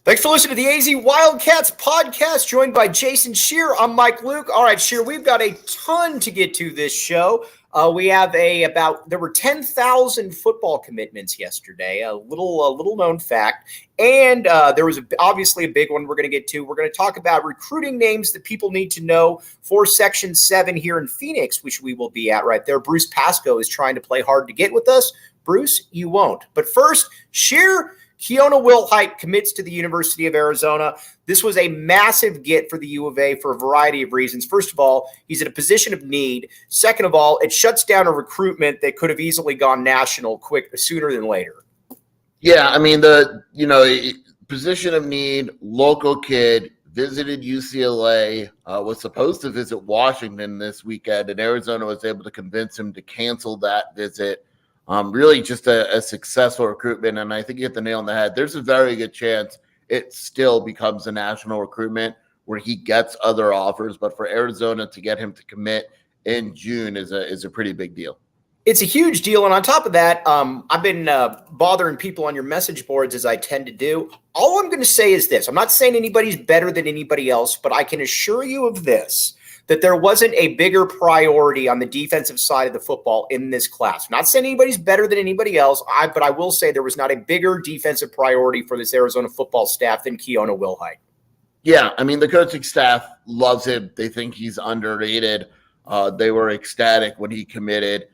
Thanks for listening to the AZ Wildcats podcast, joined by Jason Shear. I'm Mike Luke. All right, Shear, we've got a ton to get to this show. We have there were 10,000 football commitments yesterday, a little known fact. And there was obviously a big one we're going to get to. We're going to talk about recruiting names that people need to know for Section 7 here in Phoenix, which we will be at right there. Bruce Pascoe is trying to play hard to get with us. Bruce, you won't. But first, Shear, Keona Wilhite commits to the University of Arizona. This was a massive get for the U of A for a variety of reasons. First of all, he's in a position of need. Second of all, it shuts down a recruitment that could have easily gone national sooner than later. Yeah, I mean, position of need, local kid, visited UCLA, was supposed to visit Washington this weekend, and Arizona was able to convince him to cancel that visit. Really just a successful recruitment, and I think you hit the nail on the head. There's a very good chance it still becomes a national recruitment where he gets other offers, but for Arizona to get him to commit in June is a pretty big deal. It's a huge deal, and on top of that, I've been bothering people on your message boards as I tend to do. All I'm going to say is this. I'm not saying anybody's better than anybody else, but I can assure you of this, that there wasn't a bigger priority on the defensive side of the football in this class. I'm not saying anybody's better than anybody else, but I will say there was not a bigger defensive priority for this Arizona football staff than Keona Wilhite. Yeah, I mean, the coaching staff loves him. They think he's underrated. They were ecstatic when he committed.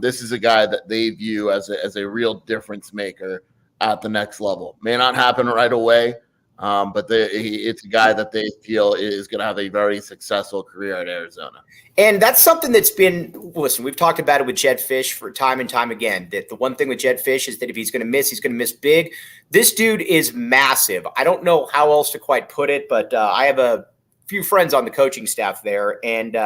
This is a guy that they view as a real difference maker at the next level. May not happen right away, but it's a guy that they feel is going to have a very successful career at Arizona. And that's something that's been, listen, we've talked about it with Jedd Fisch for time and time again, that the one thing with Jedd Fisch is that if he's going to miss big. This dude is massive. I don't know how else to quite put it, but I have a few friends on the coaching staff there, and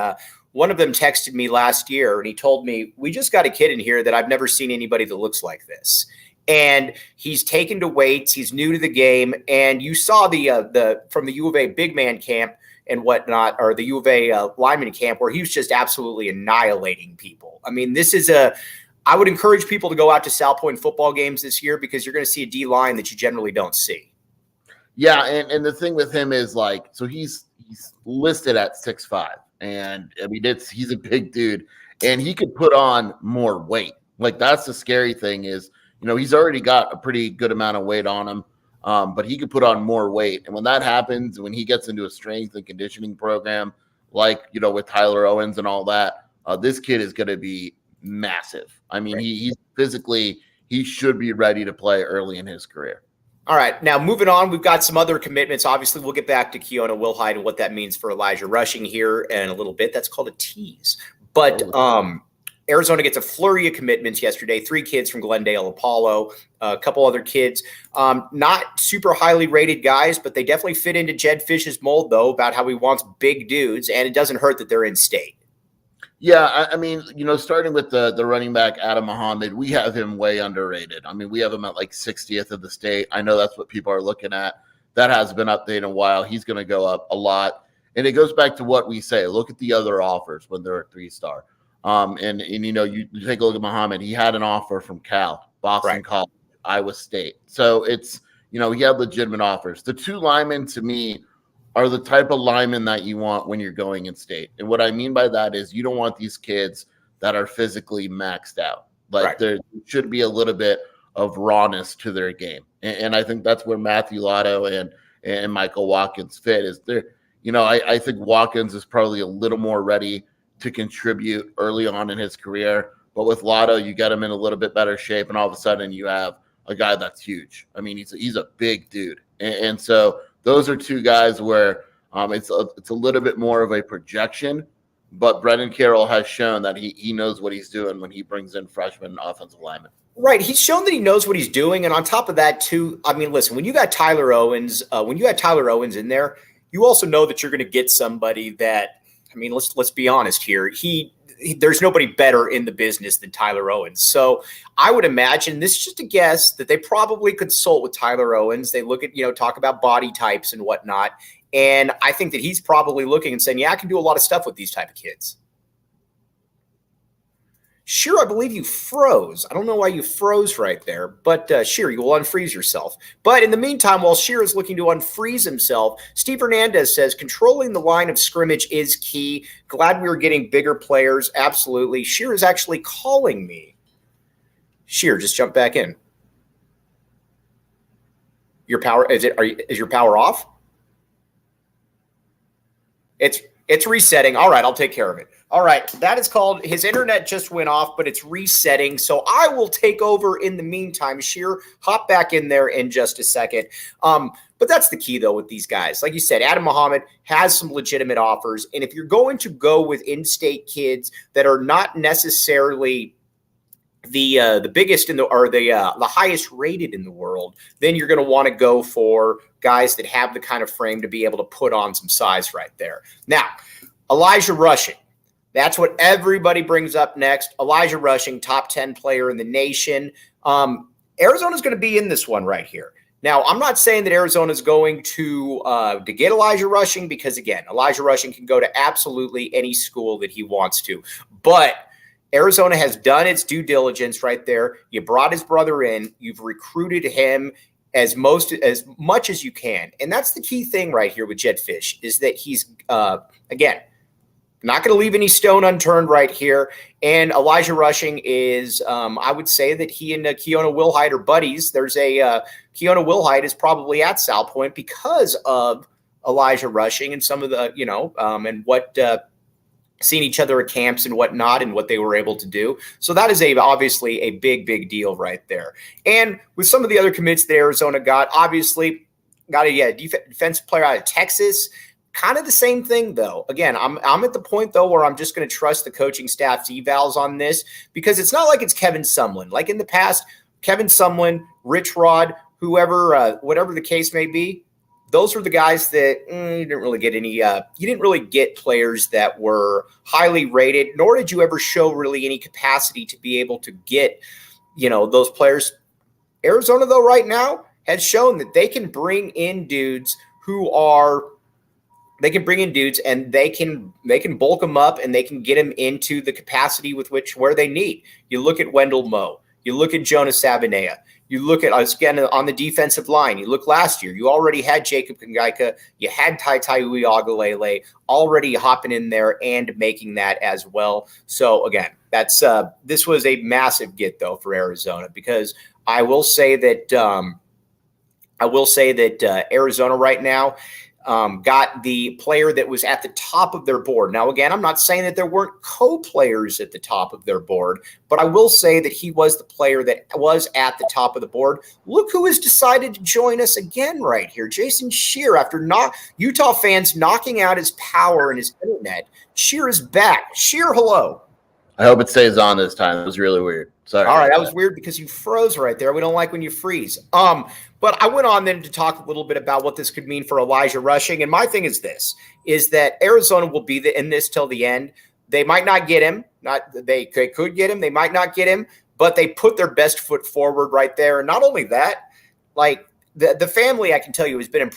one of them texted me last year, and he told me, we just got a kid in here that I've never seen anybody that looks like this. And he's taken to weights. He's new to the game. And you saw the from the U of A big man camp and whatnot, or the U of A lineman camp, where he was just absolutely annihilating people. I mean, I would encourage people to go out to Salpointe football games this year, because you're going to see a D line that you generally don't see. Yeah. And the thing with him is, like, so he's listed at 6'5". And I mean, he's a big dude, and he could put on more weight. Like, that's the scary thing is, he's already got a pretty good amount of weight on him, but he could put on more weight. And when that happens, when he gets into a strength and conditioning program, like, with Tyler Owens and all that, this kid is going to be massive. I mean, right. He's physically, he should be ready to play early in his career. All right, now moving on, we've got some other commitments. Obviously, we'll get back to Keona Wilhite and what that means for Elijah Rushing here in a little bit. That's called a tease. But Arizona gets a flurry of commitments yesterday. 3 kids from Glendale Apollo, a couple other kids. Not super highly rated guys, but they definitely fit into Jedd Fisch's mold, though, about how he wants big dudes, and it doesn't hurt that they're in state. Yeah, I mean, starting with the running back, Adam Muhammad, we have him way underrated. I mean, we have him at like 60th of the state. I know that's what people are looking at. That hasn't been updated in a while. He's going to go up a lot. And it goes back to what we say. Look at the other offers when they're a 3-star. And you take a look at Muhammad. He had an offer from Cal, Boston right. College, Iowa State. So it's, he had legitimate offers. The 2 linemen, to me, are the type of linemen that you want when you're going in state. And what I mean by that is you don't want these kids that are physically maxed out. Like, right. There should be a little bit of rawness to their game. And I think that's where Matthew Lotto and Michael Watkins fit. Is there, I think Watkins is probably a little more ready to contribute early on in his career. But with Lotto, you get him in a little bit better shape, and all of a sudden you have a guy that's huge. I mean, he's a big dude. And so those are 2 guys where it's a little bit more of a projection, but Brendan Carroll has shown that he knows what he's doing when he brings in freshman offensive linemen. Right. He's shown that he knows what he's doing. And on top of that, too, I mean, listen, when you got Tyler Owens in there, you also know that you're going to get somebody that, I mean, let's be honest here. There's nobody better in the business than Tyler Owens. So I would imagine, this is just a guess, that they probably consult with Tyler Owens. They look at, talk about body types and whatnot. And I think that he's probably looking and saying, yeah, I can do a lot of stuff with these type of kids. Sheer, I believe you froze. I don't know why you froze right there, but Sheer, you will unfreeze yourself. But in the meantime, while Sheer is looking to unfreeze himself, Steve Hernandez says controlling the line of scrimmage is key. Glad we were getting bigger players. Absolutely. Sheer is actually calling me. Sheer, just jump back in. Your power is your power off? It's resetting. All right, I'll take care of it. All right, that is called, his internet just went off, but it's resetting. So I will take over in the meantime. Sheer, hop back in there in just a second. But that's the key, though, with these guys. Like you said, Adam Muhammad has some legitimate offers. And if you're going to go with in-state kids that are not necessarily the biggest in the or the highest rated in the world, then you're going to want to go for guys that have the kind of frame to be able to put on some size right there. Now, Elijah Rushing. That's what everybody brings up next. Elijah Rushing, top 10 player in the nation. Arizona's going to be in this one right here. Now, I'm not saying that Arizona's going to get Elijah Rushing because, again, Elijah Rushing can go to absolutely any school that he wants to. But Arizona has done its due diligence right there. You brought his brother in. You've recruited him as much as you can. And that's the key thing right here with Jedd Fisch is that he's, again, not going to leave any stone unturned right here. And Elijah Rushing is, I would say that he and Keona Wilhite are buddies. There's a Keona Wilhite is probably at Salpointe because of Elijah Rushing and some of the, and what seeing each other at camps and whatnot and what they were able to do. So that is obviously a big deal right there. And with some of the other commits that Arizona got, obviously got a defensive player out of Texas. Kind of the same thing, though. Again, I'm at the point, though, where I'm just going to trust the coaching staff's evals on this because it's not like it's Kevin Sumlin. Like in the past, Kevin Sumlin, Rich Rod, whoever, whatever the case may be, those were the guys that you didn't really get any. You didn't really get players that were highly rated, nor did you ever show really any capacity to be able to get, those players. Arizona, though, right now has shown that they can bring in dudes who are. They can bring in dudes and they can bulk them up and they can get them into the capacity with where they need. You look at Wendell Moe. You look at Jonas Sabanea. You look at us again on the defensive line. You look last year. You already had Jacob Kangaika. You had Tai Uiagalelei already hopping in there and making that as well. So again, that's this was a massive get though for Arizona because I will say that Arizona right now. Got the player that was at the top of their board. Now, again, I'm not saying that there weren't co-players at the top of their board, but I will say that he was the player that was at the top of the board. Look who has decided to join us again right here. Jason Sheer, after Utah fans knocking out his power and his internet, Sheer is back. Sheer, hello. I hope it stays on this time. It was really weird. Sorry. All right, that was weird because you froze right there. We don't like when you freeze. But I went on then to talk a little bit about what this could mean for Elijah Rushing. And my thing is this, is that Arizona will be in this till the end. They might not get him. They could get him. They might not get him. But they put their best foot forward right there. And not only that, like the family, I can tell you, has been,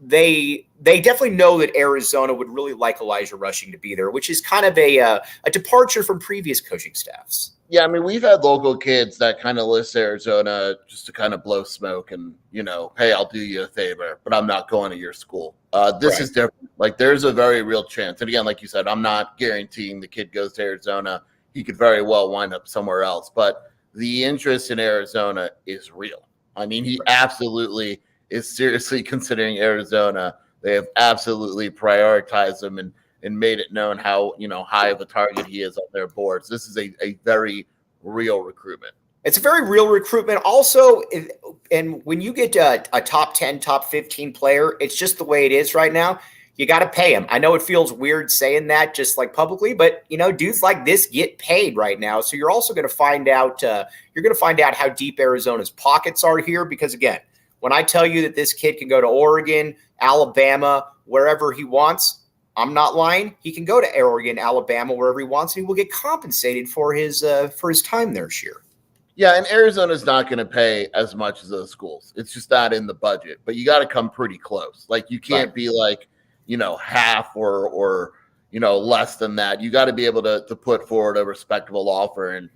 they definitely know that Arizona would really like Elijah Rushing to be there, which is kind of a departure from previous coaching staffs. Yeah, I mean, we've had local kids that kind of list Arizona just to kind of blow smoke and, hey, I'll do you a favor, but I'm not going to your school. This is different. Like, there's a very real chance. And again, like you said, I'm not guaranteeing the kid goes to Arizona. He could very well wind up somewhere else. But the interest in Arizona is real. I mean, he absolutely is seriously considering Arizona. They have absolutely prioritized him and made it known how, high of a target he is on their boards. This is a very real recruitment. It's a very real recruitment. Also, and when you get a top 10, top 15 player, it's just the way it is right now. You got to pay him. I know it feels weird saying that just like publicly, but dudes like this get paid right now. So you're also going to find out, how deep Arizona's pockets are here. Because again, when I tell you that this kid can go to Oregon, Alabama, wherever he wants, I'm not lying. He can go to Oregon, Alabama, wherever he wants, and he will get compensated for his time there, Sheer. Yeah, and Arizona's not going to pay as much as those schools. It's just not in the budget. But you got to come pretty close. Like, you can't be like, half or less than that. You got to be able to put forward a respectable offer. And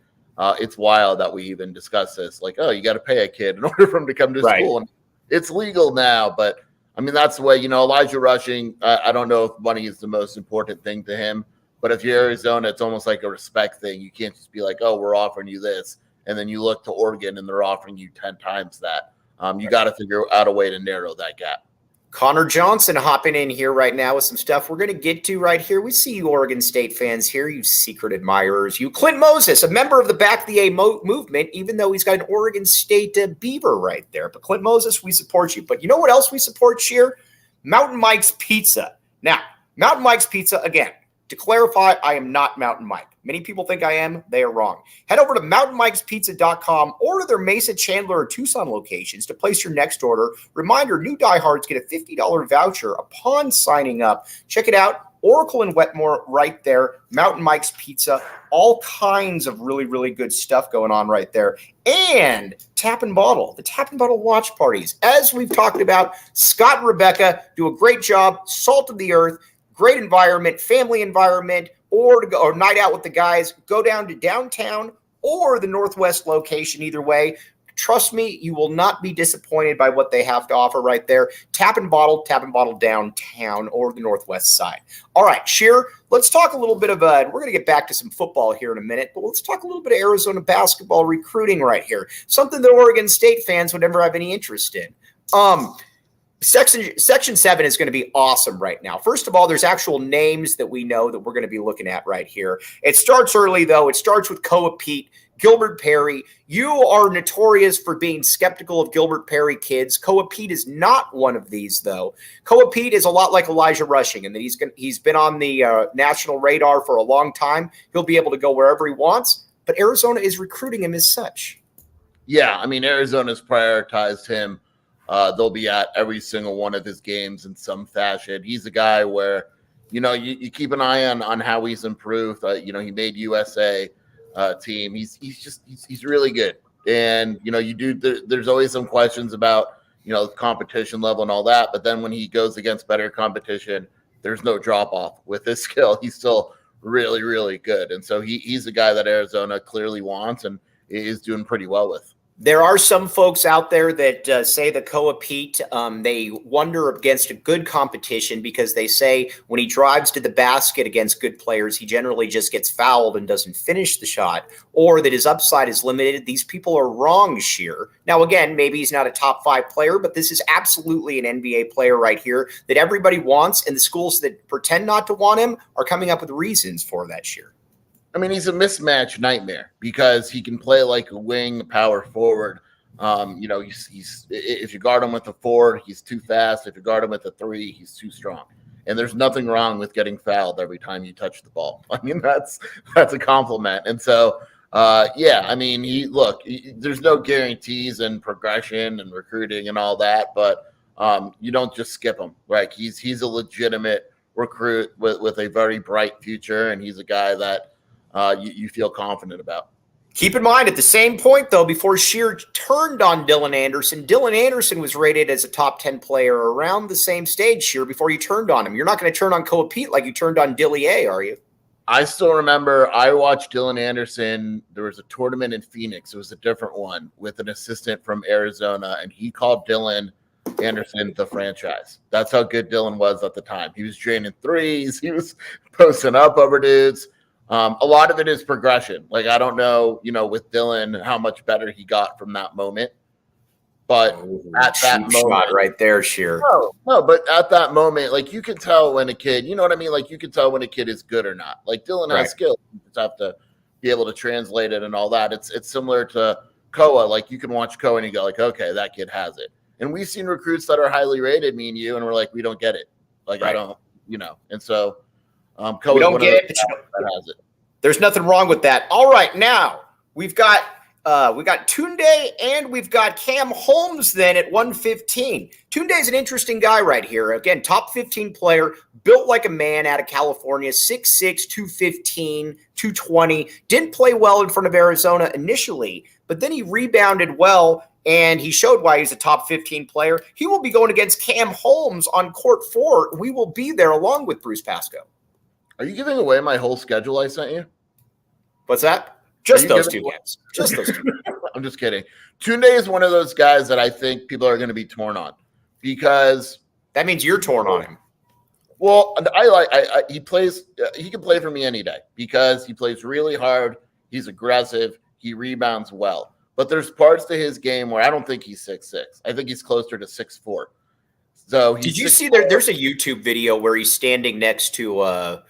it's wild that we even discuss this. Like, oh, you got to pay a kid in order for him to come to school. And it's legal now, but I mean, that's the way, Elijah Rushing, I don't know if money is the most important thing to him, but if you're Arizona, it's almost like a respect thing. You can't just be like, oh, we're offering you this. And then you look to Oregon and they're offering you 10 times that. You got to figure out a way to narrow that gap. Connor Johnson hopping in here right now with some stuff we're going to get to right here. We see you Oregon State fans here, you secret admirers. You Clint Moses, a member of the Back the A movement, even though he's got an Oregon State beaver right there. But Clint Moses, we support you. But you know what else we support, Sheer? Mountain Mike's Pizza. Now, Mountain Mike's Pizza, again, to clarify, I am not Mountain Mike. Many people think I am. They are wrong. Head over to mountainmikespizza.com or to their Mesa, Chandler, or Tucson locations to place your next order. Reminder, new diehards get a $50 voucher upon signing up. Check it out. Oracle and Wetmore right there. Mountain Mike's Pizza. All kinds of really, really good stuff going on right there. And Tap and Bottle. The Tap and Bottle watch parties. As we've talked about, Scott and Rebecca do a great job. Salt of the earth. Great environment, family environment, or to go or night out with the guys. Go down to downtown or the Northwest location. Either way, trust me, you will not be disappointed by what they have to offer right there. Tap and Bottle downtown or the Northwest side. All right, Sheer, let's talk a little bit of we're going to get back to some football here in a minute, but let's talk a little bit of Arizona basketball recruiting right here. Something that Oregon State fans would never have any interest in. Section 7 is going to be awesome right now. First of all, there's actual names that we know that we're going to be looking at right here. It starts early, though. It starts with Koa Pete, Gilbert Perry. You are notorious for being skeptical of Gilbert Perry kids. Koa Pete is not one of these, though. Koa Pete is a lot like Elijah Rushing, and that he's been on the national radar for a long time. He'll be able to go wherever he wants, but Arizona is recruiting him as such. Yeah, I mean, Arizona's prioritized him. They'll be at every single one of his games in some fashion. He's a guy where, you keep an eye on how he's improved. He made USA team. He's really good. And, there's always some questions about, competition level and all that. But then when he goes against better competition, there's no drop off with his skill. He's still really, really good. And so he's a guy that Arizona clearly wants and is doing pretty well with. There are some folks out there that say that Koa Pete, they wonder against a good competition because they say when he drives to the basket against good players, he generally just gets fouled and doesn't finish the shot, or that his upside is limited. These people are wrong, Sheer. Now, again, maybe he's not a top 5 player, but this is absolutely an NBA player right here that everybody wants, and the schools that pretend not to want him are coming up with reasons for that, Sheer. I mean, he's a mismatch nightmare because he can play like a wing power forward. He's if you guard him with a 4, he's too fast. If you guard him with a 3, he's too strong. And there's nothing wrong with getting fouled every time you touch the ball. I mean, that's a compliment. And so, there's no guarantees in progression and recruiting and all that, but you don't just skip him. Right? He's a legitimate recruit with a very bright future, and he's a guy that you feel confident about. Keep in mind, at the same point, though, before Sheer turned on Dylan Anderson was rated as a top 10 player around the same stage, Sheer, before you turned on him. You're not going to turn on Koa Pete like you turned on Dillier, are you? I still remember I watched Dylan Anderson. There was a tournament in Phoenix. It was a different one with an assistant from Arizona, and he called Dylan Anderson the franchise. That's how good Dylan was at the time. He was draining threes. He was posting up over dudes. A lot of it is progression. Like, I don't know, with Dylan, how much better he got from that moment. But at that moment, right there, Sheer. No, but at that moment, like, you can tell when a kid, you know what I mean? Like, you can tell when a kid is good or not. Like, Dylan has skill. You just have to be able to translate it and all that. It's similar to Koa. Like, you can watch Koa and you go like, okay, that kid has it. And we've seen recruits that are highly rated, me and you, and we're like, we don't get it. Like, I don't, and so we don't get it, but has it. There's nothing wrong with that. All right, now we've got Tunde and we've got Cam Holmes then at 115. Tunde is an interesting guy right here. Again, top 15 player, built like a man out of California, 6'6", 215, 220. Didn't play well in front of Arizona initially, but then he rebounded well, and he showed why he's a top 15 player. He will be going against Cam Holmes on court 4. We will be there along with Bruce Pascoe. Are you giving away my whole schedule I sent you? What's that? Just those two games. Just those two. I'm just kidding. Tunde is one of those guys that I think people are going to be torn on because that means you're torn on him. Well, he plays. He can play for me any day because he plays really hard. He's aggressive. He rebounds well. But there's parts to his game where I don't think he's 6'6". I think he's closer to 6'4". So did you see there's a YouTube video where he's standing next to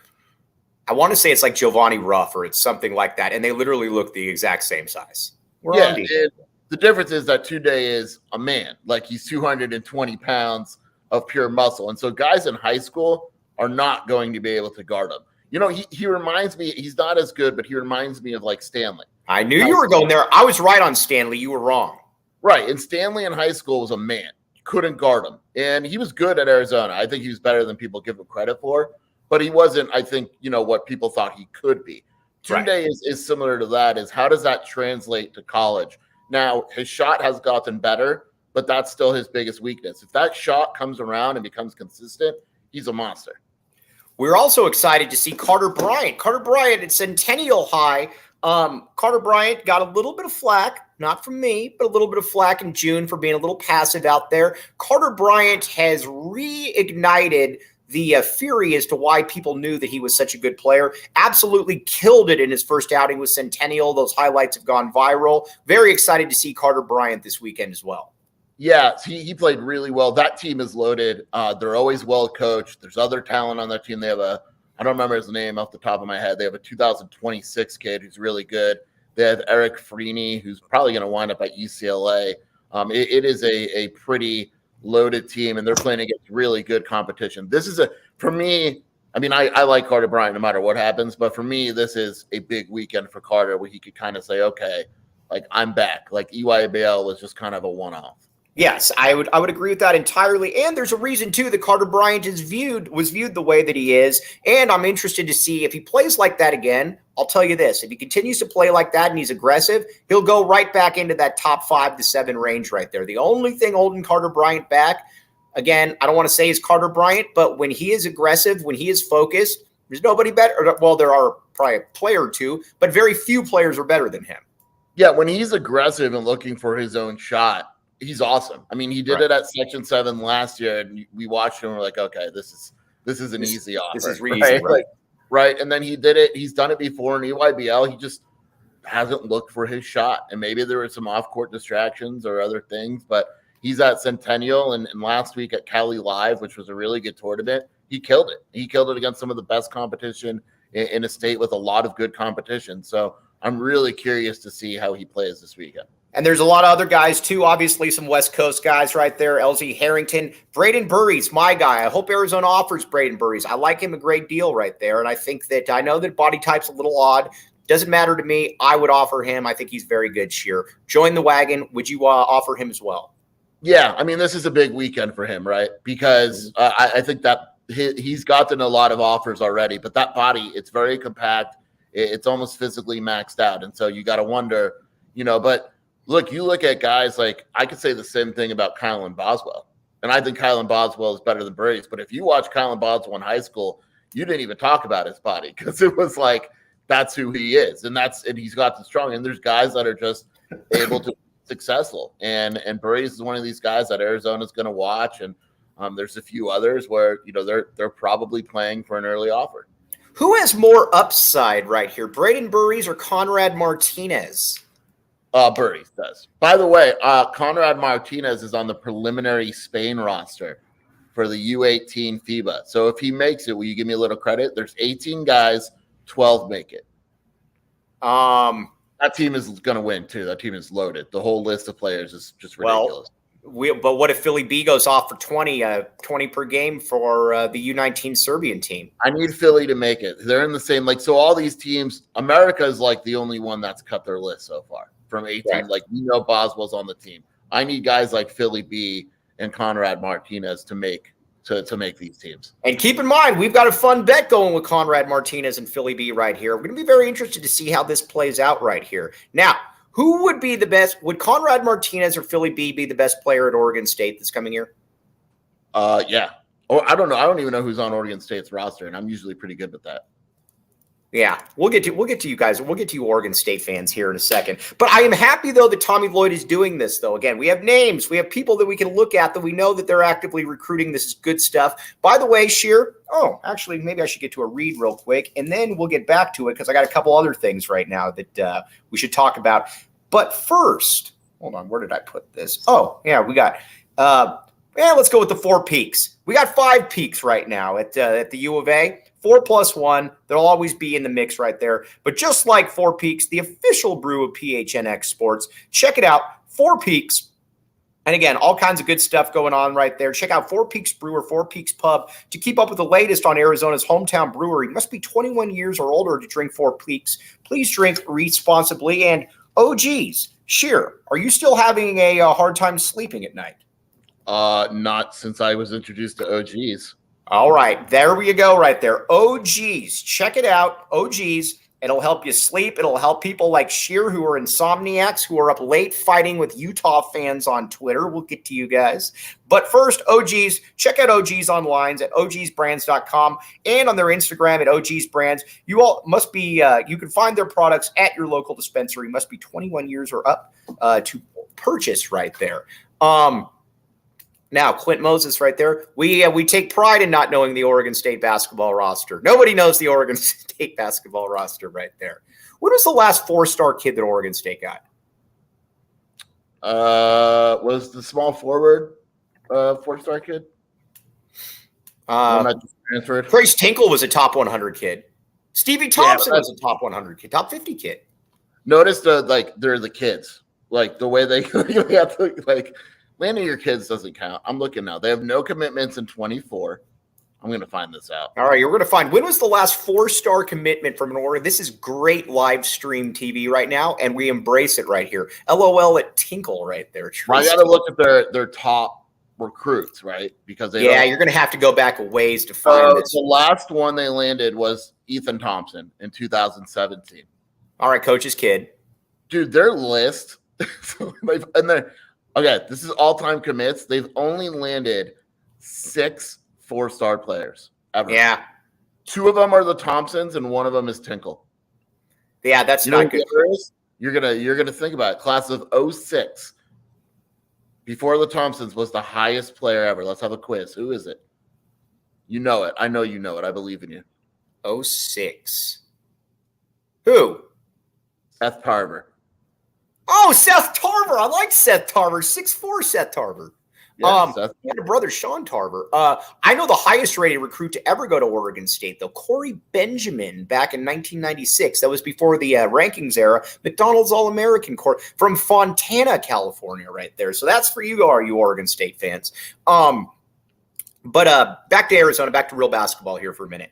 I want to say it's like Giovanni Ruff or it's something like that, and they literally look the exact same size. The difference is that Tunde is a man. Like he's 220 pounds of pure muscle. And so guys in high school are not going to be able to guard him. You know, he reminds me, he's not as good, but he reminds me of like Stanley. I knew you were going there. I was right on Stanley. You were wrong. Right. And Stanley in high school was a man. You couldn't guard him. And he was good at Arizona. I think he was better than people give him credit for. But he wasn't, I think, what people thought he could be. Tunde is similar to that, is how does that translate to college? Now, his shot has gotten better, but that's still his biggest weakness. If that shot comes around and becomes consistent, he's a monster. We're also excited to see Carter Bryant. Carter Bryant at Centennial High. Carter Bryant got a little bit of flack, not from me, but a little bit of flack in June for being a little passive out there. Carter Bryant has reignited the fury as to why people knew that he was such a good player. Absolutely killed it in his first outing with Centennial. Those highlights have gone viral. Very excited to see Carter Bryant this weekend as well. Yeah, he played really well. That team is loaded. They're always well coached. There's other talent on that team. They have I don't remember his name off the top of my head. They have a 2026 kid who's really good. They have Eric Freeney, who's probably going to wind up at UCLA. It is a pretty loaded team, and they're playing against really good competition. This is for me, I mean, I like Carter Bryant no matter what happens, but for me, this is a big weekend for Carter where he could kind of say, okay, like I'm back. Like EYBL was just kind of a one-off. Yes, I would agree with that entirely. And there's a reason, too, that Carter Bryant was viewed the way that he is. And I'm interested to see if he plays like that again. I'll tell you this. If he continues to play like that and he's aggressive, he'll go right back into that top 5 to 7 range right there. The only thing holding Carter Bryant back, again, I don't want to say is Carter Bryant, but when he is aggressive, when he is focused, there's nobody better. Well, there are probably a player or two, but very few players are better than him. Yeah, when he's aggressive and looking for his own shot, he's awesome. I mean, he did it at Section 7 last year, and we watched him and we're like, okay, this is an easy offer. This is really easy, right? Right. And then he did it. He's done it before in EYBL. He just hasn't looked for his shot. And maybe there were some off-court distractions or other things, but he's at Centennial and last week at Cali Live, which was a really good tournament. He killed it. He killed it against some of the best competition in a state with a lot of good competition. So I'm really curious to see how he plays this weekend. And there's a lot of other guys, too. Obviously, some West Coast guys right there. LZ Harrington. Braden Burries, my guy. I hope Arizona offers Braden Burries. I like him a great deal right there. And I think that I know that body type's a little odd. Doesn't matter to me. I would offer him. I think he's very good, Sheer. Join the wagon. Would you offer him as well? Yeah. I mean, this is a big weekend for him, right? Because I think that he's gotten a lot of offers already. But that body, it's very compact. It's almost physically maxed out. And so you got to wonder, but – look, you look at guys like I could say the same thing about Kylan Boswell. And I think Kylan Boswell is better than Burries. But if you watch Kylan Boswell in high school, you didn't even talk about his body because it was like that's who he is. And he's got the strong. And there's guys that are just able to be successful. And Burries is one of these guys that Arizona's going to watch. And there's a few others where they're probably playing for an early offer. Who has more upside right here, Braden Burries or Conrad Martinez? Burries does. By the way, Conrad Martinez is on the preliminary Spain roster for the U18 FIBA. So if he makes it, will you give me a little credit? There's 18 guys, 12 make it. That team is going to win, too. That team is loaded. The whole list of players is just ridiculous. But what if Philly B goes off for 20 per game for the U19 Serbian team? I need Philly to make it. They're in the same, so all these teams, America is like the only one that's cut their list so far. From 18, right. Boswell's on the team. I need guys like Philly B and Conrad Martinez to make these teams. And keep in mind, we've got a fun bet going with Conrad Martinez and Philly B right here. We're going to be very interested to see how this plays out right here. Now, who would be the best? Would Conrad Martinez or Philly B be the best player at Oregon State this coming year? Yeah. Or I don't know. I don't even know who's on Oregon State's roster, and I'm usually pretty good with that. Yeah, we'll get to you guys. We'll get to you Oregon State fans here in a second. But I am happy, though, that Tommy Lloyd is doing this, though. Again, we have names. We have people that we can look at that we know that they're actively recruiting. This is good stuff. By the way, Sheer, actually, maybe I should get to a read real quick, and then we'll get back to it because I got a couple other things right now that we should talk about. But first, hold on, where did I put this? Oh, yeah, we got let's go with the 4 peaks. We got 5 peaks right now at the U of A. 4+1, they'll always be in the mix right there. But just like 4 Peaks, the official brew of PHNX Sports, check it out, 4 Peaks. And again, all kinds of good stuff going on right there. Check out 4 Peaks Brew or 4 Peaks Pub to keep up with the latest on Arizona's hometown brewery. You must be 21 years or older to drink 4 Peaks. Please drink responsibly. And OGs, Sheer, are you still having a hard time sleeping at night? Not since I was introduced to OGs. All right, there we go right there. OGs, check it out. OGs, it'll help you sleep. It'll help people like Sheer who are insomniacs, who are up late fighting with Utah fans on Twitter. We'll get to you guys. But first, OGs, check out OGs online at ogsbrands.com and on their Instagram at ogsbrands. You all must be, you can find their products at your local dispensary. Must be 21 years or up to purchase right there. Now, Clint Moses right there. We take pride in not knowing the Oregon State basketball roster. Nobody knows the Oregon State basketball roster right there. When was the last 4-star kid that Oregon State got? Was the small forward 4-star kid? Not transferred. Trace Tinkle was a top 100 kid. Stevie Thompson was a top 100 kid, top 50 kid. Notice they're the kids. Like the way they have to like. Landing your kids doesn't count. I'm looking now. They have no commitments in 24. I'm going to find this out. All right, you're going to find. When was the last 4-star commitment from an Oregon? This is great live stream TV right now, and we embrace it right here. LOL at Tinkle right there. I got to look at their top recruits, right? Because you're going to have to go back a ways to find this. The last one they landed was Ethan Thompson in 2017. All right, coach's kid. Dude, their list, okay, this is all-time commits. They've only landed 6 4-star players ever. Yeah. 2 of them are the Thompsons, and 1 of them is Tinkle. Yeah, that's not good. You're gonna think about it. Class of 06. Before the Thompsons was the highest player ever. Let's have a quiz. Who is it? You know it. I know you know it. I believe in you. 06. Who? Seth Tarver. Oh, Seth Tarver. I like Seth Tarver. 6'4" Seth Tarver. Yeah, he had a brother, Sean Tarver. I know the highest rated recruit to ever go to Oregon State, though, Corey Benjamin back in 1996. That was before the rankings era. McDonald's All-American court from Fontana, California, right there. So that's for you, all you Oregon State fans. But back to Arizona, back to real basketball here for a minute.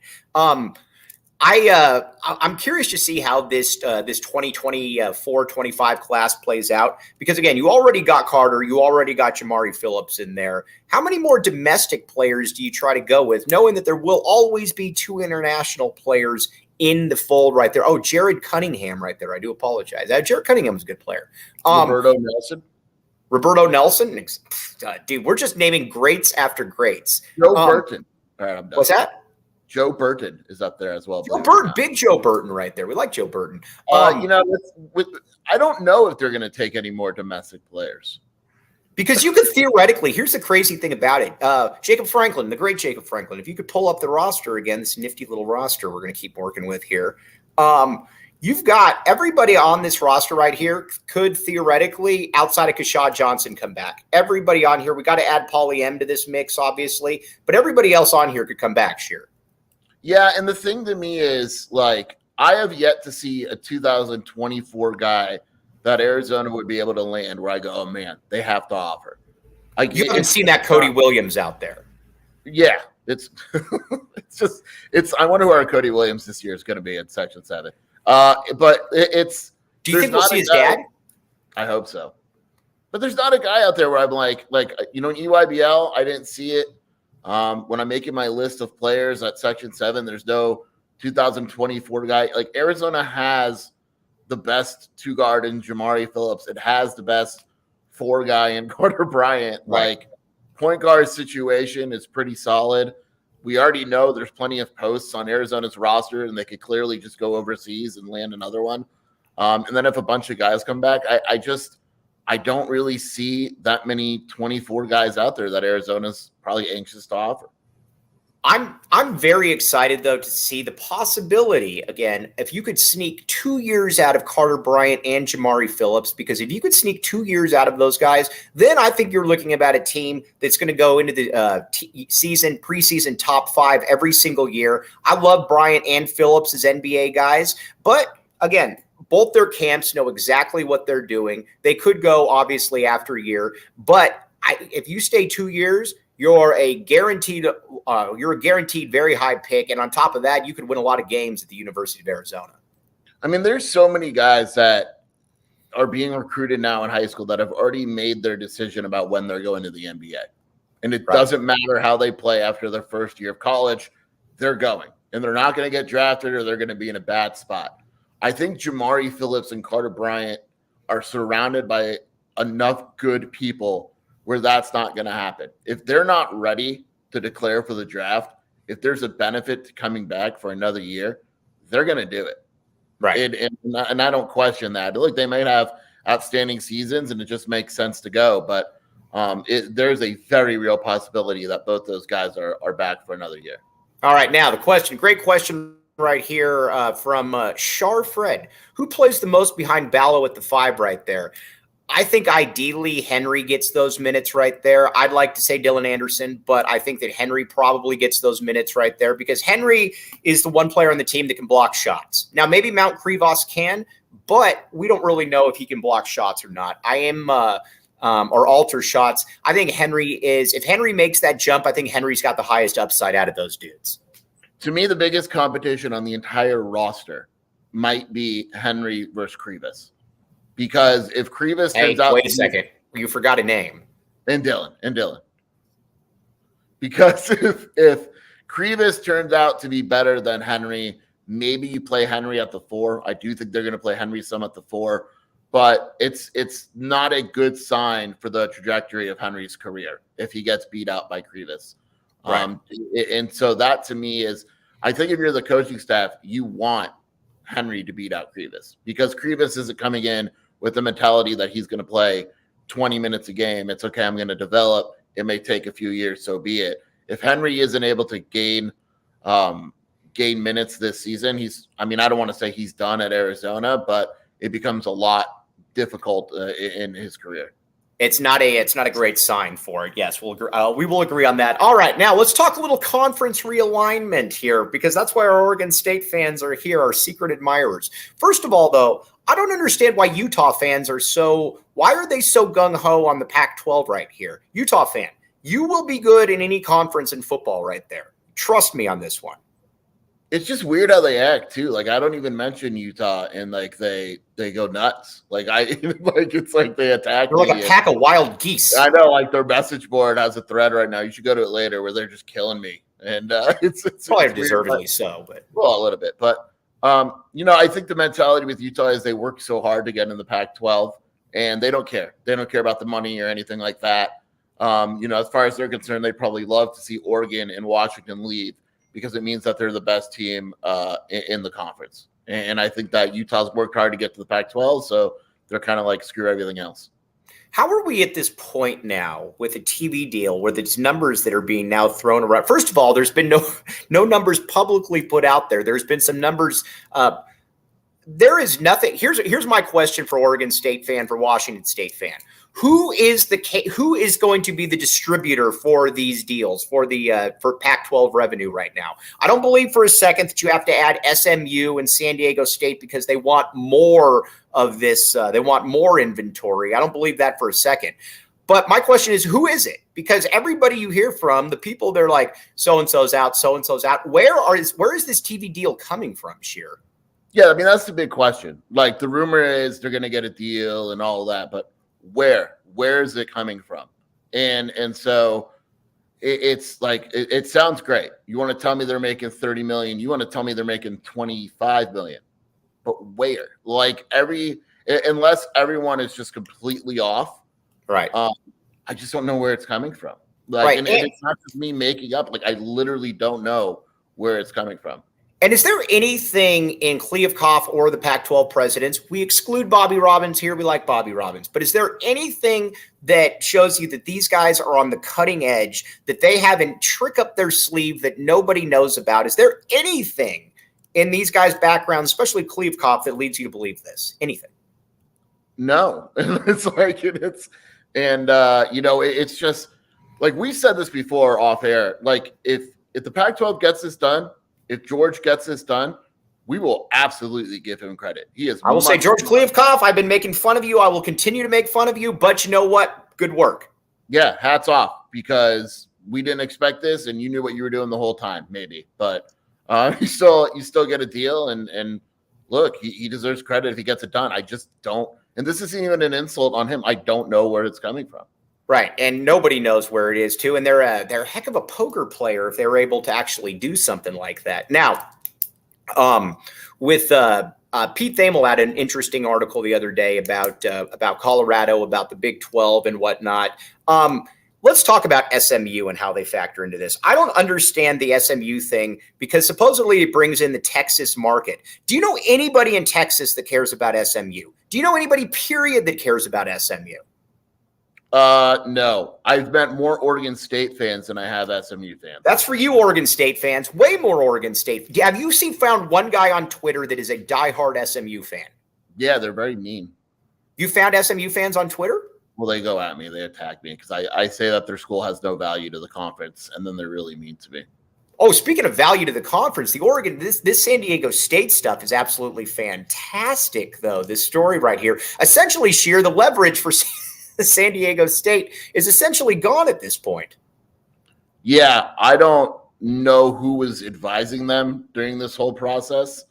I'm curious to see how this 2024-25 class plays out because, again, you already got Carter. You already got Jamari Phillips in there. How many more domestic players do you try to go with, knowing that there will always be 2 international players in the fold right there? Oh, Jared Cunningham right there. I do apologize. Jared Cunningham's a good player. Roberto Nelson? Dude, we're just naming greats after greats. Joe Burton. All right, I'm done. What's that? Joe Burton is up there as well. Joe Burton, big Joe Burton right there. We like Joe Burton. I don't know if they're going to take any more domestic players. Because you could theoretically, here's the crazy thing about it. Jacob Franklin, the great Jacob Franklin, if you could pull up the roster again, this nifty little roster we're going to keep working with here. You've got everybody on this roster right here could theoretically, outside of Kashad Johnson, come back. Everybody on here, we got to add Pauly M to this mix, obviously, but everybody else on here could come back, Sheer. Yeah, and the thing to me is, like, I have yet to see a 2024 guy that Arizona would be able to land where I go, oh, man, they have to offer. You haven't seen that Cody Williams out there. Yeah, it's I wonder who our Cody Williams this year is going to be in Section 7. But it's – do you think we'll see his dad? I hope so. But there's not a guy out there where I'm like in EYBL, I didn't see it. When I'm making my list of players at Section 7, there's no 2024 guy. Like, Arizona has the best 2-guard in Jamari Phillips. It has the best 4 guy in Carter Bryant. Right. Like, point guard situation is pretty solid. We already know there's plenty of posts on Arizona's roster, and they could clearly just go overseas and land another one. And then if a bunch of guys come back, I don't really see that many 24 guys out there that Arizona's probably anxious to offer. I'm very excited, though, to see the possibility, again, if you could sneak 2 years out of Carter Bryant and Jamari Phillips, because if you could sneak 2 years out of those guys, then I think you're looking about a team that's going to go into the preseason top 5 every single year. I love Bryant and Phillips as NBA guys, but again, both their camps know exactly what they're doing. They could go, obviously, after a year, but if you stay 2 years, you're a guaranteed very high pick. And on top of that, you could win a lot of games at the University of Arizona. I mean, there's so many guys that are being recruited now in high school that have already made their decision about when they're going to the NBA. And it doesn't matter how they play after their first year of college, they're going. And they're not going to get drafted or they're going to be in a bad spot. I think Jamari Phillips and Carter Bryant are surrounded by enough good people where that's not going to happen. If they're not ready to declare for the draft, if there's a benefit to coming back for another year, they're going to do it. Right. And I don't question that. Look, they might have outstanding seasons and it just makes sense to go. But there's a very real possibility that both those guys are back for another year. All right. Now, the question, great question right here from Char Fred. Who plays the most behind Ballo at the 5 right there? I think ideally Henry gets those minutes right there. I'd like to say Dylan Anderson, but I think that Henry probably gets those minutes right there because Henry is the one player on the team that can block shots. Now, maybe Mount Krivos can, but we don't really know if he can block shots or not. Or alter shots. I think if Henry makes that jump, I think Henry's got the highest upside out of those dudes. To me, the biggest competition on the entire roster might be Henry versus Krivos. Because if Krivos turns out... Wait a second. You forgot a name. And Dylan. Because if Krivos turns out to be better than Henry, maybe you play Henry at the 4. I do think they're going to play Henry some at the 4. But it's not a good sign for the trajectory of Henry's career if he gets beat out by Krivos. Right. And so that to me is... I think if you're the coaching staff, you want Henry to beat out Krivos because Krivos isn't coming in with the mentality that he's going to play 20 minutes a game. It's okay. I'm going to develop. It may take a few years. So be it. If Henry isn't able to gain minutes this season, I don't want to say he's done at Arizona, but it becomes a lot difficult in his career. It's not a great sign for it. Yes, we will agree on that. All right, now let's talk a little conference realignment here because that's why our Oregon State fans are here, our secret admirers. First of all, though, I don't understand why Utah fans why are they so gung-ho on the Pac-12 right here? Utah fan, you will be good in any conference in football right there. Trust me on this one. It's just weird how they act too. Like I don't even mention Utah and like they go nuts. It's like they attack. They're like a pack of wild geese. I know, like their message board has a thread right now. You should go to it later where they're just killing me. And it's probably deservedly so, but a little bit. But I think the mentality with Utah is they work so hard to get in the Pac-12 and they don't care. They don't care about the money or anything like that. As far as they're concerned, they probably love to see Oregon and Washington leave, because it means that they're the best team in the conference. And I think that Utah's worked hard to get to the Pac-12, so they're kind of like, screw everything else. How are we at this point now with a TV deal where there's numbers that are being now thrown around? First of all, there's been no numbers publicly put out there. There's been some numbers. There is nothing. Here's my question for Oregon State fan, for Washington State fan. Who is going to be the distributor for these deals for Pac-12 revenue right now? I don't believe for a second that you have to add SMU and San Diego State because they want more of this. They want more inventory. I don't believe that for a second. But my question is, who is it? Because everybody you hear from, the people, they're like, so-and-so's out, so-and-so's out. Where is this TV deal coming from, Sheer? Yeah, that's the big question. Like the rumor is they're going to get a deal and all of that, but where is it coming from? And so it's like, it sounds great. You want to tell me they're making 30 million. You want to tell me they're making 25 million, but where? Like unless everyone is just completely off. Right. I just don't know where it's coming from. Like, Right. and it's not just me making up. Like, I literally don't know where it's coming from. And is there anything in Kliavkoff or the Pac-12 presidents? We exclude Bobby Robbins here. We like Bobby Robbins. But is there anything that shows you that these guys are on the cutting edge, that they have a trick up their sleeve that nobody knows about? Is there anything in these guys' backgrounds, especially Kliavkoff, that leads you to believe this? Anything? No. It's like, it's just like we said this before off air. Like, if the Pac-12 gets this done, if George gets this done, we will absolutely give him credit. He is. I will say, George Kliavkoff, I've been making fun of you. I will continue to make fun of you, but you know what? Good work. Yeah, hats off, because we didn't expect this, and you knew what you were doing the whole time, maybe. But you still get a deal, and look, he deserves credit if he gets it done. I just don't, and this isn't even an insult on him. I don't know where it's coming from. Right. And nobody knows where it is, too. And they're a heck of a poker player if they're able to actually do something like that. Now, with Pete Thamel had an interesting article the other day about Colorado, about the Big 12 and whatnot. Let's talk about SMU and how they factor into this. I don't understand the SMU thing because supposedly it brings in the Texas market. Do you know anybody in Texas that cares about SMU? Do you know anybody, period, that cares about SMU? No, I've met more Oregon State fans than I have SMU fans. That's for you, Oregon State fans. Way more Oregon State. Have you found one guy on Twitter that is a diehard SMU fan? Yeah, they're very mean. You found SMU fans on Twitter? Well, they go at me. They attack me because I say that their school has no value to the conference, and then they're really mean to me. Oh, speaking of value to the conference, the Oregon, this San Diego State stuff is absolutely fantastic, though. This story right here. Essentially, Sheer, the leverage for San Diego State is essentially gone at this point. Yeah, I don't know who was advising them during this whole process,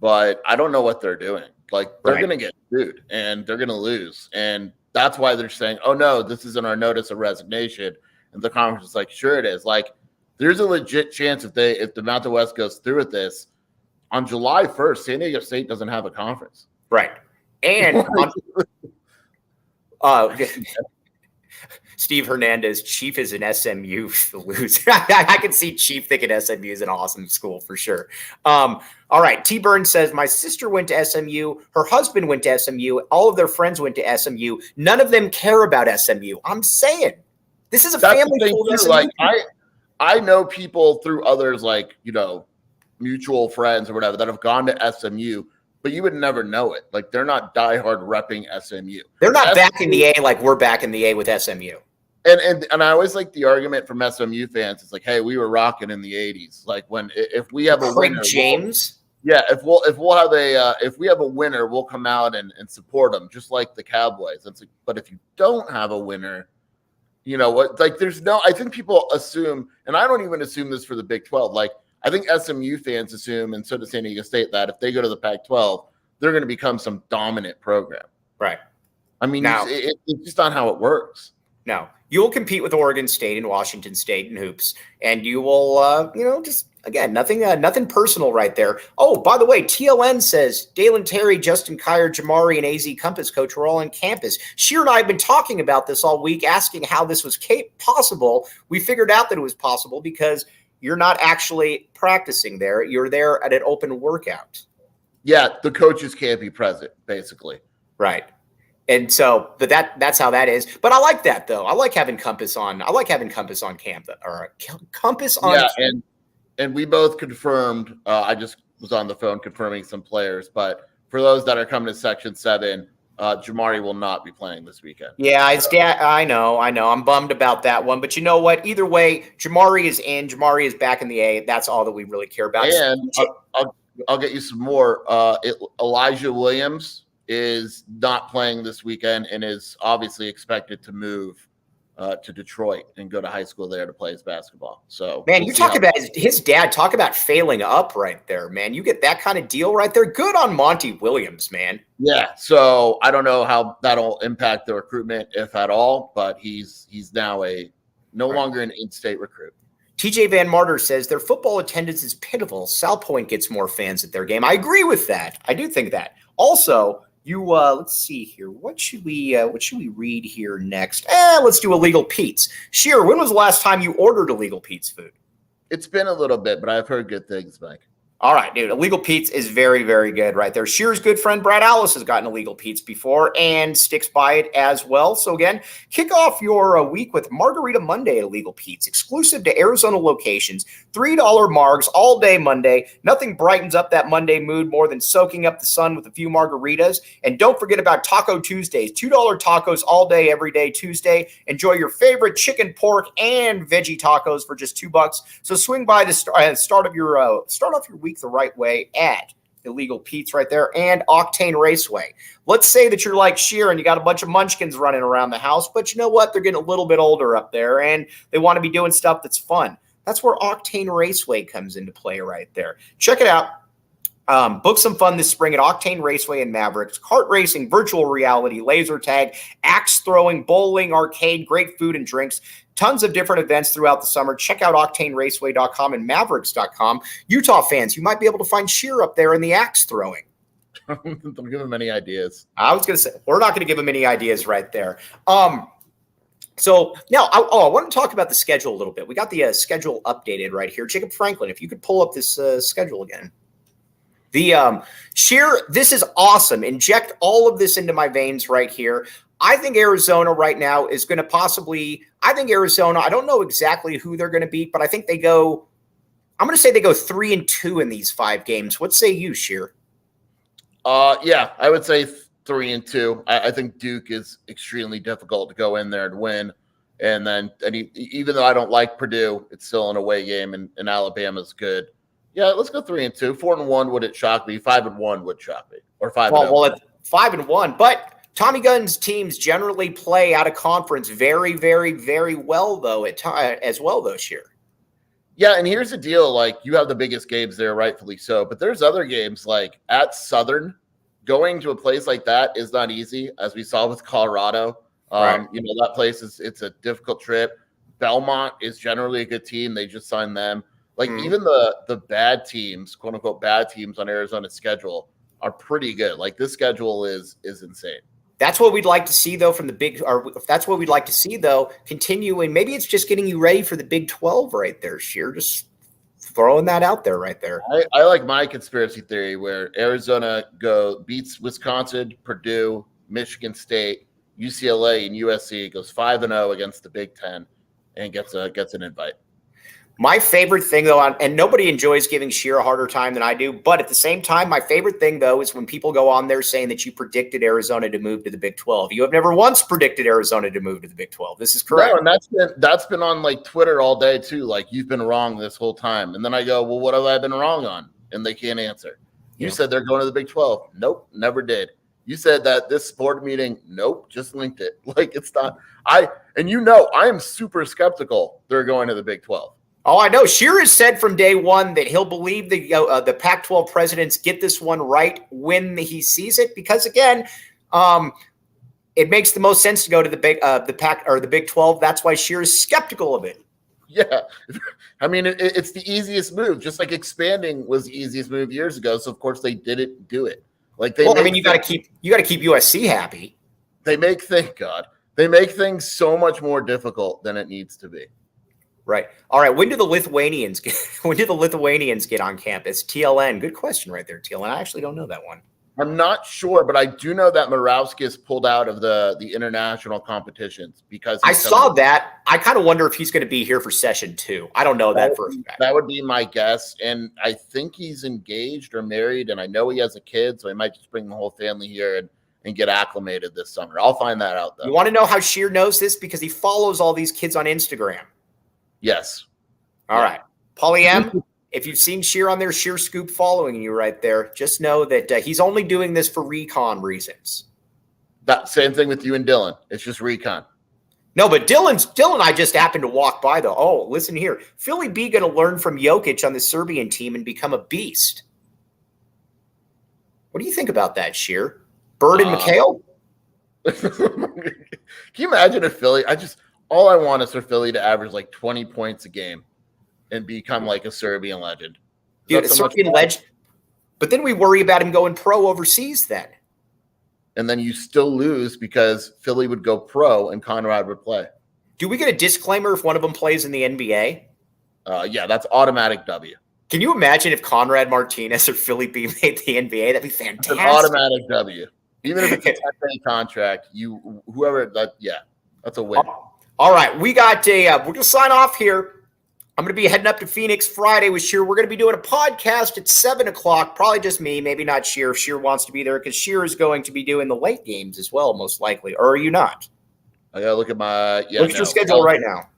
but I don't know what they're doing. Like, they're going to get sued and they're going to lose. And that's why they're saying, oh, no, this isn't our notice of resignation. And the conference is like, sure it is. Like, there's a legit chance if the Mountain West goes through with this, on July 1st, San Diego State doesn't have a conference. Right. And Steve Hernandez, Chief is an SMU loser. I can see Chief thinking SMU is an awesome school for sure. All right. T. Burns says, my sister went to SMU. Her husband went to SMU. All of their friends went to SMU. None of them care about SMU. I'm saying this is a family school. Like, I know people through others, like, mutual friends or whatever, that have gone to SMU, but you would never know it. Like, they're not diehard repping SMU. They're not back in the A like we're back in the A with SMU. And I always like the argument from SMU fans. It's like, hey, we were rocking in the 80s. Like, if we have a winner, James. If we have a winner, we'll come out and support them, just like the Cowboys. It's like, but if you don't have a winner, you know what? Like, I think people assume, and I don't even assume this for the Big 12. Like, I think SMU fans assume, and so does San Diego State, that if they go to the Pac-12, they're going to become some dominant program. Right. I mean, it's just not how it works. No, you will compete with Oregon State and Washington State in hoops, and you will, just again, nothing personal right there. Oh, by the way, TLN says Dalen Terry, Justin Kier, Jamari, and AZ Compass coach were all on campus. Sheer and I have been talking about this all week, asking how this was possible. We figured out that it was possible because you're not actually practicing there. You're there at an open workout. Yeah, the coaches can't be present, basically. Right. And so, but that's how that is. But I like that, though. I like having Compass on. I like having Compass on camp, or Compass on. Yeah, and we both confirmed. I just was on the phone confirming some players. But for those that are coming to Section 7, Jamari will not be playing this weekend. Yeah, I know. I'm bummed about that one. But you know what? Either way, Jamari is in. Jamari is back in the A. That's all that we really care about. And I'll get you some more. Elijah Williams is not playing this weekend and is obviously expected to move to Detroit and go to high school there to play his basketball. So, man, you talk about his dad. Talk about failing up right there, man. You get that kind of deal right there. Good on Monty Williams, man. Yeah. So I don't know how that'll impact the recruitment, if at all. But he's now no longer an in-state recruit. TJ Van Martyr says their football attendance is pitiful. Salpointe gets more fans at their game. I agree with that. I do think that. Also, Let's see here. What should we read here next? Let's do Illegal Pete's. Sheer, when was the last time you ordered Illegal Pete's food? It's been a little bit, but I've heard good things, Mike. All right, dude. Illegal Pete's is very, very good right there. Sheer's good friend Brad Allis has gotten Illegal Pete's before and sticks by it as well. So again, kick off your week with Margarita Monday at Illegal Pete's, exclusive to Arizona locations. $3 margs all day Monday. Nothing brightens up that Monday mood more than soaking up the sun with a few margaritas. And don't forget about Taco Tuesdays. $2 tacos all day, every day Tuesday. Enjoy your favorite chicken, pork, and veggie tacos for just $2. So swing by the start off your week the right way at Illegal Pete's right there and Octane Raceway. Let's say that you're like Sheer and you got a bunch of munchkins running around the house, but you know what? They're getting a little bit older up there and they want to be doing stuff that's fun. That's where Octane Raceway comes into play right there. Check it out. Book some fun this spring at Octane Raceway and Mavericks. Kart racing, virtual reality, laser tag, axe throwing, bowling, arcade, great food and drinks. Tons of different events throughout the summer. Check out OctaneRaceway.com and Mavericks.com. Utah fans, you might be able to find Sheer up there in the axe throwing. Don't give him any ideas. I was going to say, we're not going to give him any ideas right there. So now I want to talk about the schedule a little bit. We got the schedule updated right here. Jacob Franklin, if you could pull up this schedule again. The Sheer, this is awesome. Inject all of this into my veins right here. I think Arizona right now is going to I don't know exactly who they're going to beat, but I think I'm going to say they go 3-2 in these 5 games. What say you, Sheer? Yeah, I would say 3-2. I think Duke is extremely difficult to go in there and win. And even though I don't like Purdue, it's still an away game and Alabama's good. Yeah, let's go 3-2. 4-1 wouldn't shock me. 5-1 would shock me. Or 5-0. Well, at 5-1, but Tommy Gunn's teams generally play out of conference very, very, very well, though, as well, this year. Yeah, and here's the deal. Like, you have the biggest games there, rightfully so. But there's other games, like at Southern. Going to a place like that is not easy, as we saw with Colorado. Right. That place it's a difficult trip. Belmont is generally a good team. They just signed them. Like, even the bad teams, quote-unquote bad teams on Arizona's schedule are pretty good. Like, this schedule is insane. That's what we'd like to see, though, from the Big – or if that's what we'd like to see, though, continuing. Maybe it's just getting you ready for the Big 12 right there, Sheer. Just throwing that out there right there. I like my conspiracy theory where Arizona beats Wisconsin, Purdue, Michigan State, UCLA, and USC, goes 5-0 against the Big Ten, and gets an invite. My favorite thing, though, and nobody enjoys giving Sheer a harder time than I do, but at the same time, my favorite thing, though, is when people go on there saying that you predicted Arizona to move to the Big 12. You have never once predicted Arizona to move to the Big 12. This is correct. No, and that's been on, like, Twitter all day, too. Like, you've been wrong this whole time. And then I go, well, what have I been wrong on? And they can't answer. You said they're going to the Big 12. Nope, never did. You said that this board meeting, nope, just linked it. Like, it's not. I am super skeptical they're going to the Big 12. Oh, I know. Sheer has said from day one that he'll believe the Pac-12 presidents get this one right when he sees it, because again, it makes the most sense to go to the Big 12. That's why Sheer is skeptical of it. Yeah, I mean it's the easiest move. Just like expanding was the easiest move years ago, so of course they didn't do it. Like you got to keep USC happy. They make things so much more difficult than it needs to be. Right. All right. When do the Lithuanians get on campus? TLN. Good question right there, TLN. I actually don't know that one. I'm not sure, but I do know that Morawskis pulled out of the international competitions because I saw that. I kind of wonder if he's going to be here for session 2. I don't know that for a fact. That would be my guess. And I think he's engaged or married, and I know he has a kid, so he might just bring the whole family here and get acclimated this summer. I'll find that out, though. You want to know how Sheer knows this? Because he follows all these kids on Instagram. Yes. All right. Paulie M, if you've seen Sheer on there, Sheer Scoop following you right there, just know that he's only doing this for recon reasons. That same thing with you and Dylan. It's just recon. No, but Dylan, I just happened to walk by, though. Oh, listen here. Philly B going to learn from Jokic on the Serbian team and become a beast. What do you think about that, Sheer? Bird and McHale? Can you imagine if Philly – all I want is for Philly to average like 20 points a game and become like a Serbian legend. Dude, a Serbian legend. But then we worry about him going pro overseas then. and then you still lose because Philly would go pro and Conrad would play. Do we get a disclaimer if one of them plays in the NBA? Yeah, that's automatic W. Can you imagine if Conrad Martinez or Philly B made the NBA? That'd be fantastic. It's an automatic W. Even if it's a 10-day contract, that's a win. All right, we got we're going to sign off here. I'm going to be heading up to Phoenix Friday with Sheer. We're going to be doing a podcast at 7 o'clock. Probably just me, maybe not Sheer. If Sheer wants to be there, because Sheer is going to be doing the late games as well, most likely. Or are you not? I got to look at my look at your schedule right now.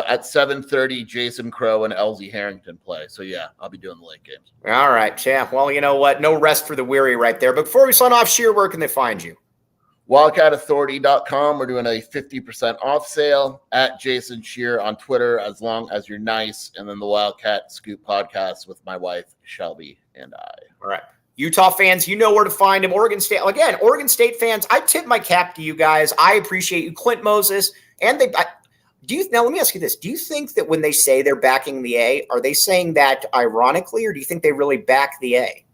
At 7:30, Jason Crow and LZ Harrington play. So, yeah, I'll be doing the late games. All right, yeah. Well, you know what? No rest for the weary right there. But before we sign off, Sheer, where can they find you? WildcatAuthority.com. We're doing a 50% off sale at Jason Shear on Twitter, as long as you're nice. And then the Wildcat Scoop podcast with my wife, Shelby, and I. All right. Utah fans, you know where to find him. Oregon State. Again, Oregon State fans, I tip my cap to you guys. I appreciate you. Clint Moses. And now let me ask you this. Do you think that when they say they're backing the A, are they saying that ironically, or do you think they really back the A?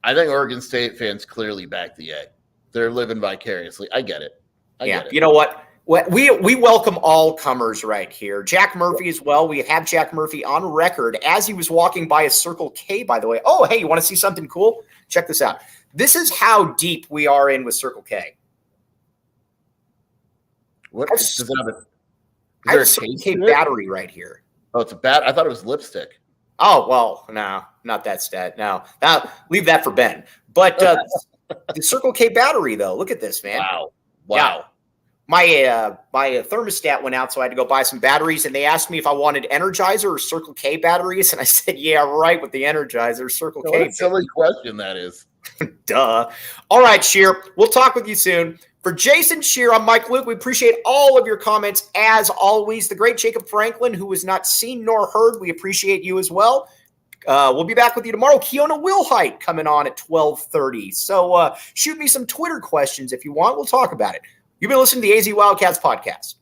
I think Oregon State fans clearly back the A. They're living vicariously. I get it. I get it. You know what? We welcome all comers right here. Jack Murphy as well. We have Jack Murphy on record as he was walking by a Circle K, by the way. Oh, hey, you want to see something cool? Check this out. This is how deep we are in with Circle K. What? Does it have I have a Circle K battery right here. Oh, it's a bat. I thought it was lipstick. Oh, well, no, not that stat. No, leave that for Ben. But the Circle K battery, though, look at this, man. Wow. Yeah. My thermostat went out, so I had to go buy some batteries, and they asked me if I wanted Energizer or Circle K batteries, and I said, yeah, right, with the Energizer, Circle K. What a silly question that is. Duh. All right, Sheer, we'll talk with you soon. For Jason Sheer, I'm Mike Luke. We appreciate all of your comments, as always. The great Jacob Franklin, who was not seen nor heard, we appreciate you as well. We'll be back with you tomorrow. Keona Wilhite coming on at 12:30. So shoot me some Twitter questions if you want. We'll talk about it. You've been listening to the AZ Wildcats podcast.